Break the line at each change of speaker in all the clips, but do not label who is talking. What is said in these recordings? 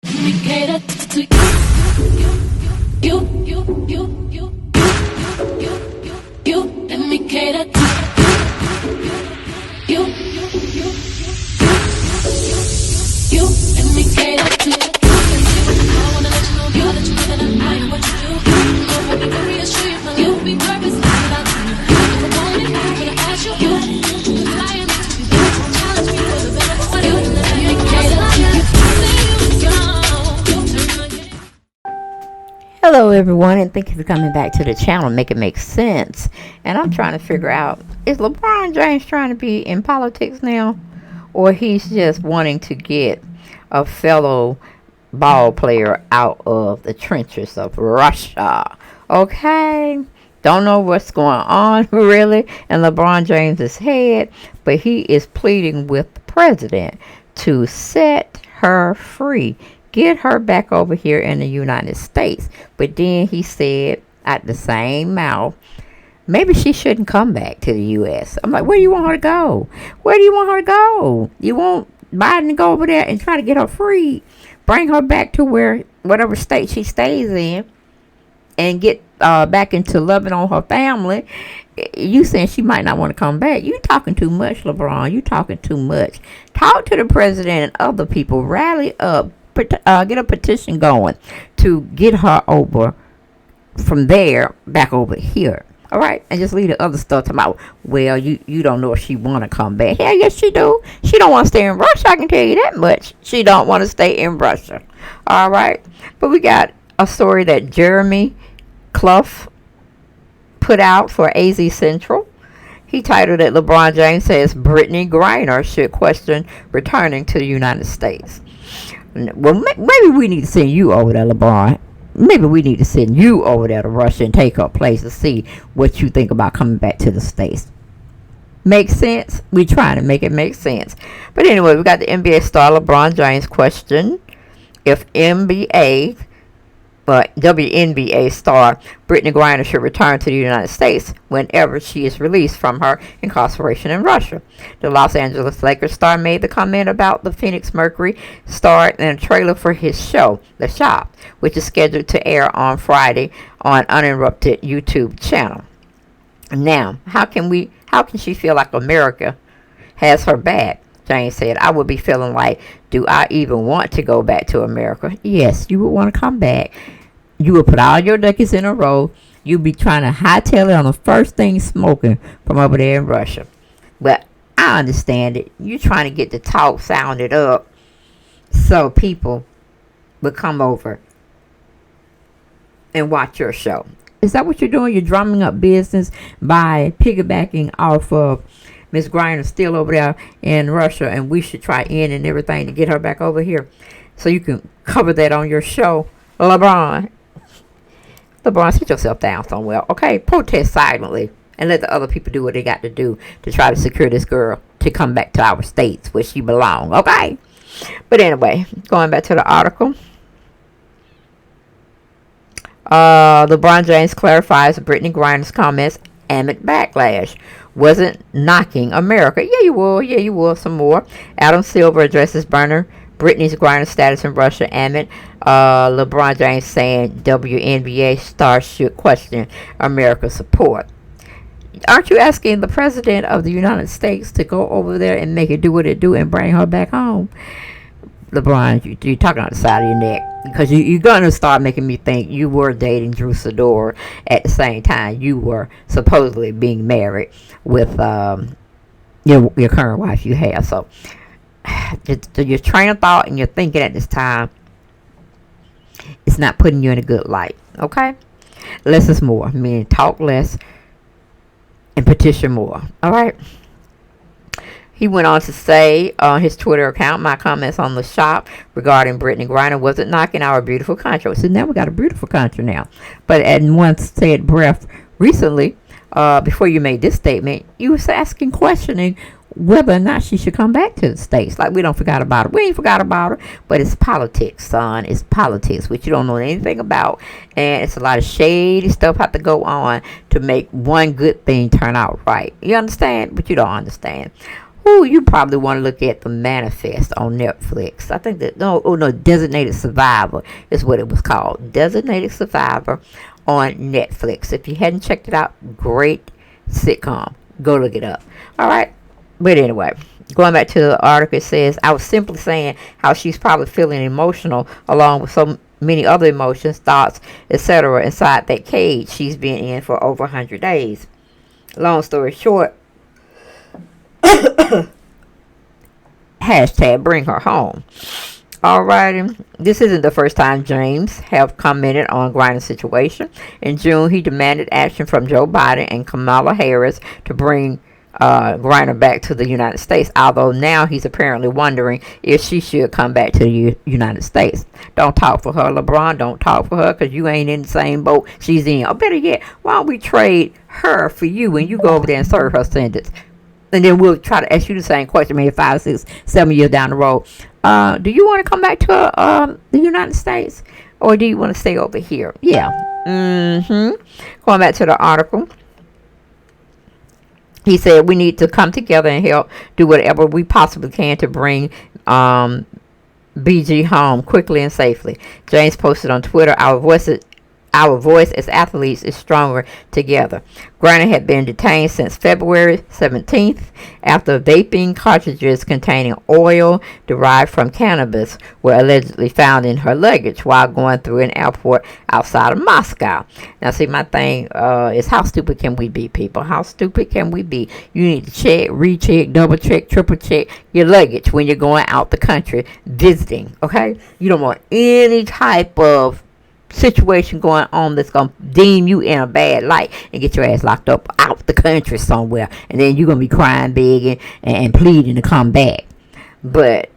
We cater to you. Let me cater to you. Let me cater to you. I wanna let you know, girl, that you know that I am what you do. So let me reassure you, my love will be purpose without you. If I want it, I'm gonna ask you. Flying to be there, challenge me for the better for you. Let me cater to you.
Hello everyone, and thank you for coming back to the channel. Make it make sense. And I'm trying to figure out, is LeBron James trying to be in politics now, or he's just wanting to get a fellow ball player out of the trenches of Russia? Okay, don't know what's going on really in LeBron James's head, but he is pleading with the president to set her free. Get her back over here in the United States. But then he said at the same mouth, maybe she shouldn't come back to the U.S. I'm like, where do you want her to go? Where do you want her to go? You want Biden to go over there and try to get her free, bring her back to whatever state she stays in, and get back into loving on her family? You saying she might not want to come back? You talking too much, LeBron. You talking too much. Talk to the president and other people. Rally up. Get a petition going to get her over from there back over here. All right, and just leave the other stuff to about, well, you don't know if she want to come back. Hell yes, she do. She don't want to stay in Russia. I can tell you that much. She don't want to stay in Russia. All right, but we got a story that Jeremy Clough put out for AZ Central. He titled it, LeBron James says BrittneyGriner should question returning to the United States. Well, maybe we need to send you over there, LeBron. Maybe we need to send you over there to Russia and take her place to see what you think about coming back to the States. Make sense? We trying to make it make sense. But anyway, we got the NBA star LeBron James question if WNBA star BrittneyGriner should return to the United States whenever she is released from her incarceration in Russia. The Los Angeles Lakers star made the comment about the Phoenix Mercury star in a trailer for his show, The Shop, which is scheduled to air on Friday on Uninterrupted YouTube channel. Now, how can she feel like America has her back? James said, I would be feeling like, do I even want to go back to America? Yes, you would want to come back. You would put all your duckies in a row. You'd be trying to hightail it on the first thing smoking from over there in Russia. But I understand it. You're trying to get the talk sounded up so people would come over and watch your show. Is that what you're doing? You're drumming up business by piggybacking off of Miss Griner still over there in Russia, and we should try in and everything to get her back over here so you can cover that on your show. LeBron, sit yourself down somewhere, okay? Protest silently and let the other people do what they got to do to try to secure this girl to come back to our states where she belongs, okay? But anyway, going back to the article. LeBron James clarifies Brittney Griner's comments amid backlash. Wasn't knocking America. Yeah, you will. Some more. Adam Silver addresses Brittney Griner's status in Russia amid LeBron James saying WNBA stars should question America's support. Aren't you asking the president of the United States to go over there and make it do what it do and bring her back home? LeBron, you're talking on the side of your neck, because you're going to start making me think you were dating Drew Sidor at the same time you were supposedly being married with your current wife you have. So your train of thought and your thinking at this time is not putting you in a good light, okay? Less is more. I mean, talk less and petition more, all right? He went on to say on his Twitter account, my comments on the shop regarding Brittney Griner wasn't knocking our beautiful country. So now we got a beautiful country now. But at one said breath recently, before you made this statement, you was questioning whether or not she should come back to the States. Like, we don't forgot about her. We ain't forgot about her. But it's politics, son. It's politics, which you don't know anything about. And it's a lot of shady stuff have to go on to make one good thing turn out right. You understand? But you don't understand. Ooh, you probably want to look at The Manifest on Netflix. I think that, no, Designated Survivor is what it was called. Designated Survivor on Netflix. If you hadn't checked it out, great sitcom. Go look it up. All right. But anyway, going back to the article, it says, I was simply saying how she's probably feeling emotional along with so many other emotions, thoughts, etc. inside that cage she's been in for over 100 days. Long story short, hashtag bring her home. Alrighty, this isn't the first time James have commented on Griner's situation. In June, he demanded action from Joe Biden and Kamala Harris to bring Griner back to the United States, although now he's apparently wondering if she should come back to the United States. Don't talk for her, LeBron. Don't talk for her, because you ain't in the same boat she's in. Or better yet, why don't we trade her for you and you go over there and serve her sentence? And then we'll try to ask you the same question maybe 5, 6, 7 years down the road. Do you want to come back to the United States? Or do you want to stay over here? Yeah. Going back to the article. He said we need to come together and help do whatever we possibly can to bring BG home quickly and safely. James posted on Twitter, Our voice as athletes is stronger together. Griner had been detained since February 17th after vaping cartridges containing oil derived from cannabis were allegedly found in her luggage while going through an airport outside of Moscow. Now, see, my thing is, how stupid can we be, people? How stupid can we be? You need to check, recheck, double check, triple check your luggage when you're going out the country visiting, okay? You don't want any type of situation going on that's going to deem you in a bad light and get your ass locked up out the country somewhere, and then you're going to be crying, begging, and pleading to come back. But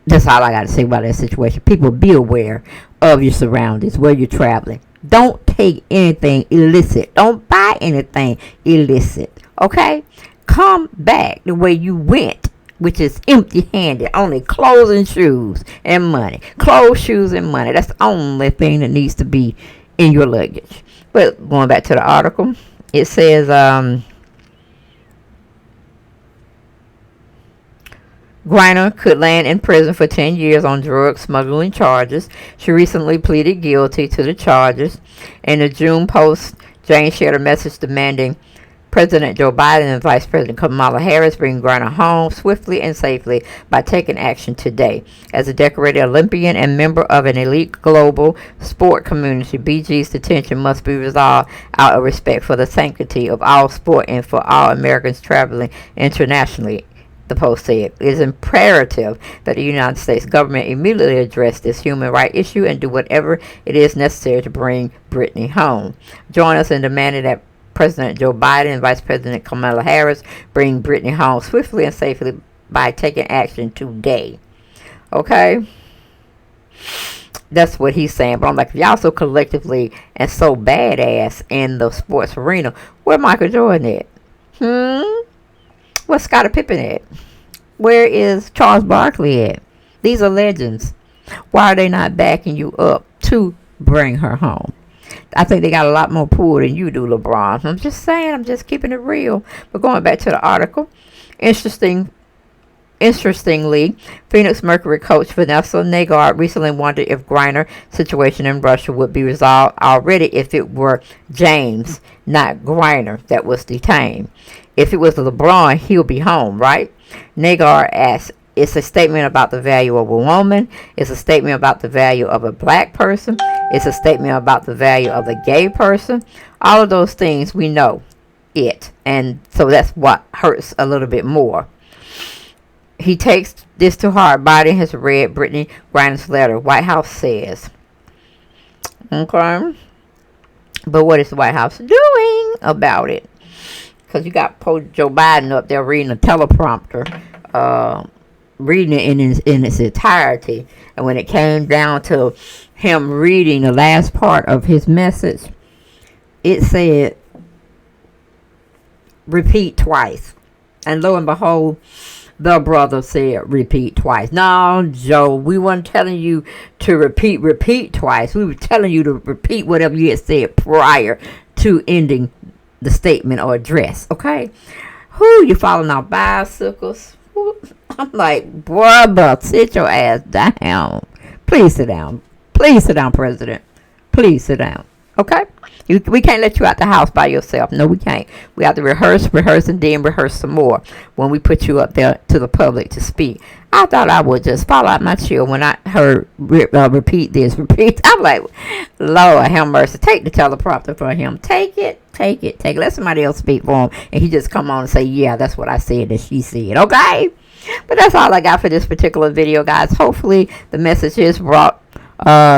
that's all I got to say about that situation. People, be aware of your surroundings, where you're traveling. Don't take anything illicit. Don't buy anything illicit, okay? Come back the way you went, which is empty-handed, only clothes and shoes and money. Clothes, shoes, and money. That's the only thing that needs to be in your luggage. But going back to the article, it says, Griner could land in prison for 10 years on drug smuggling charges. She recently pleaded guilty to the charges. In the June post, James shared a message demanding President Joe Biden and Vice President Kamala Harris bring Griner home swiftly and safely by taking action today. As a decorated Olympian and member of an elite global sport community, BG's detention must be resolved out of respect for the sanctity of all sport and for all Americans traveling internationally, the post said. It is imperative that the United States government immediately address this human rights issue and do whatever it is necessary to bring Brittney home. Join us in demanding that President Joe Biden and Vice President Kamala Harris bring Brittney home swiftly and safely by taking action today. Okay? That's what he's saying. But I'm like, if y'all so collectively and so badass in the sports arena, where Michael Jordan at? Where's Scottie Pippen at? Where is Charles Barkley at? These are legends. Why are they not backing you up to bring her home? I think they got a lot more pull than you do, LeBron. I'm just saying. I'm just keeping it real. But going back to the article, interestingly, Phoenix Mercury coach Vanessa Nagard recently wondered if Griner's situation in Russia would be resolved already if it were James, not Griner, that was detained. If it was LeBron, he'll be home, right? Nagard asked, it's a statement about the value of a woman. It's a statement about the value of a black person. It's a statement about the value of a gay person. All of those things, we know it. And so that's what hurts a little bit more. He takes this to heart. Biden has read Brittney Griner's letter, White House says. Okay. But what is the White House doing about it? Because you got Joe Biden up there reading a teleprompter, reading it in its entirety. And when it came down to him reading the last part of his message, it said, repeat twice. And lo and behold, the brother said, repeat twice. No, Joe, we weren't telling you to repeat twice. We were telling you to repeat whatever you had said prior to ending the statement or address. Okay? Who you falling off bicycles? Who? I'm like, brother, sit your ass down. Please sit down. Please sit down, President. Please sit down. Okay? We can't let you out the house by yourself. No, we can't. We have to rehearse, and then rehearse some more when we put you up there to the public to speak. I thought I would just fall out my chair when I heard repeat this, repeat. I'm like, Lord have mercy. Take the teleprompter for him. Take it. Let somebody else speak for him. And he just come on and say, yeah, that's what I said that she said. Okay? But that's all I got for this particular video, guys. Hopefully the message is brought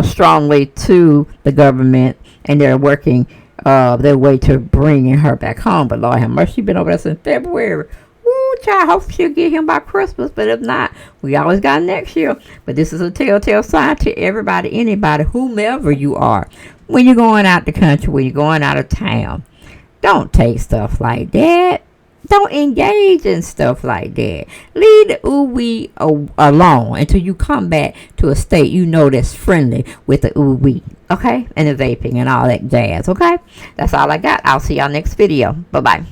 strongly to the government, and they're working their way to bringing her back home. But Lord have mercy, she's been over there since February. Ooh, child, hopefully she'll get him by Christmas. But if not, we always got next year. But this is a telltale sign to everybody, anybody, whomever you are. When you're going out the country, when you're going out of town, don't take stuff like that. Don't engage in stuff like that. Leave the ooh-wee alone until you come back to a state you know that's friendly with the ooh-wee, okay? And the vaping and all that jazz, okay? That's all I got. I'll see y'all next video. Bye-bye.